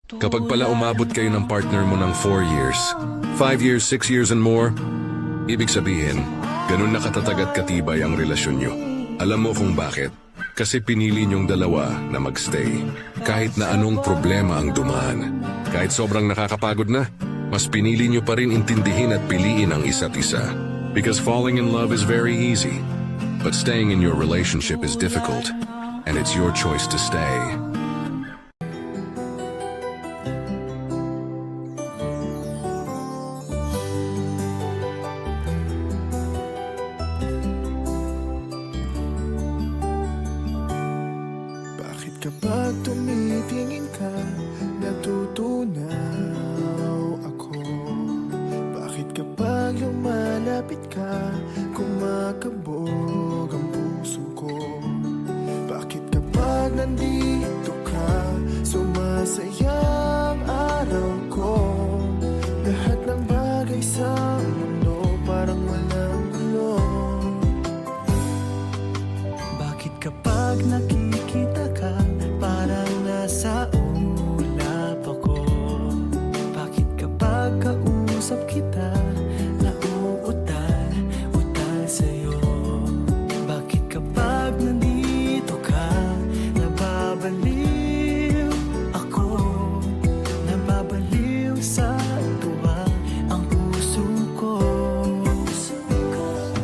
Kapag pala umabot kayo ng partner mo ng 4 years, 5 years, 6 years and more, ibig sabihin, ganun na katatag at katibay ang relasyon nyo. Alam mo kung bakit? Kasi pinili nyong dalawa na magstay. Kahit na anong problema ang dumaan. Kahit sobrang nakakapagod na, mas pinili nyo pa rin intindihin at piliin ang isa't isa. Because falling in love is very easy. But staying in your relationship is difficult. And it's your choice to stay. Bakit kapag tumitingin ka, natutunaw ako? Bakit kapag lumalapit ka, kumakabog ang puso ko? Bakit kapag nandito ka, sumasaya ang araw ko? Lahat ng bagay sa mundo parang walang gulo. Bakit kapag nakikita ka, parang nasa ulap ako? Bakit kapag kausap kita, nauutal sa'yo? Bakit kapag nandito ka, nababaliw ako? Nababaliw sa tuwa ang puso ko.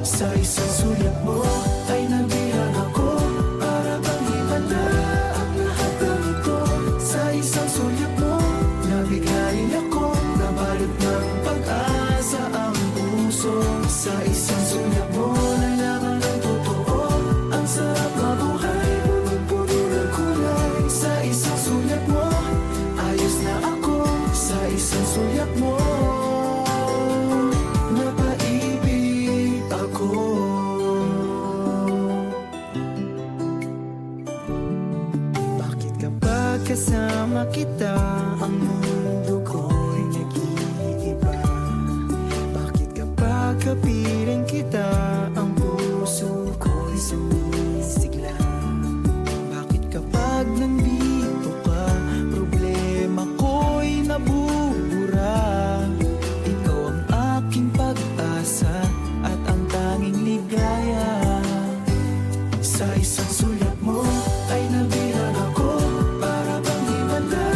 Sa isang sulat mo ay nabilang ako, para bang himala ang lahat ng ito. Sa isang sulat mo, nabigayin ako, nabalot ng pag-asa ang puso. Sa isang sulat mo, nalaman ng totoo, ang sarap mabuhay, punong-puno ng kulay. Sa isang sulat mo, ayos na ako. Sa isang sulat mo, napaibig ako. Bakit kapag kasama kita, ang mundo ko'y nag-iiba? Bakit kapag kapiling kita, ang puso ko'y sumisigla? Bakit kapag nandito ka, problema ko'y nabubura? Ikaw ang aking pag-asa at ang tanging ligaya. Sa isang sulat mo ay nabilang ako, para bang himala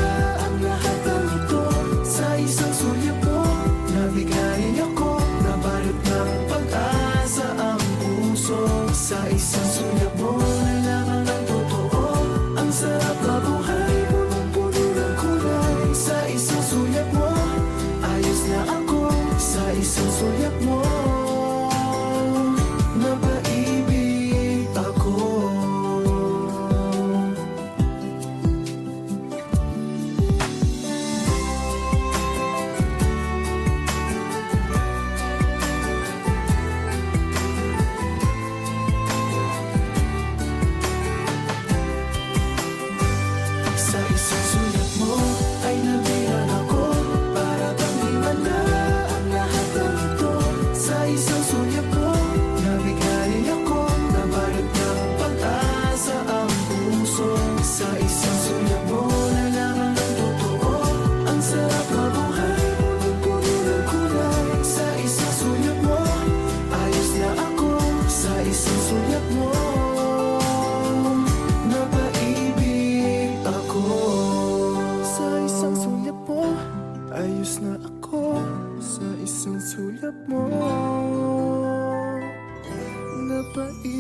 ang lahat ng ito. Sa isang sulat mo, nabigayin ako, nabalot ng pag-asa ang puso. Sa isang sulat mo, nalaman ng totoo, ang sarap mabuhay, punong-puno ng kulay. Sa isang sulat mo, ayos na ako. Sa isang sulat mo, napaibig ako. Sa isang sulat mo ay nabilang ako, para bang himala ang lahat ng ito. Sa isang sulat mo, nabigayin ako, nabalot ng pag-asa ang puso. Sa isang sulat mo, nalaman ng totoo, ang sarap mabuhay, punong-puno ng kulay. Sa isang sulat mo, ayos na ako. Sa isang sulat mo, napaibig ako. Sa isang sulat mo, ayos na ako. Sa isang sulat mo, napaibig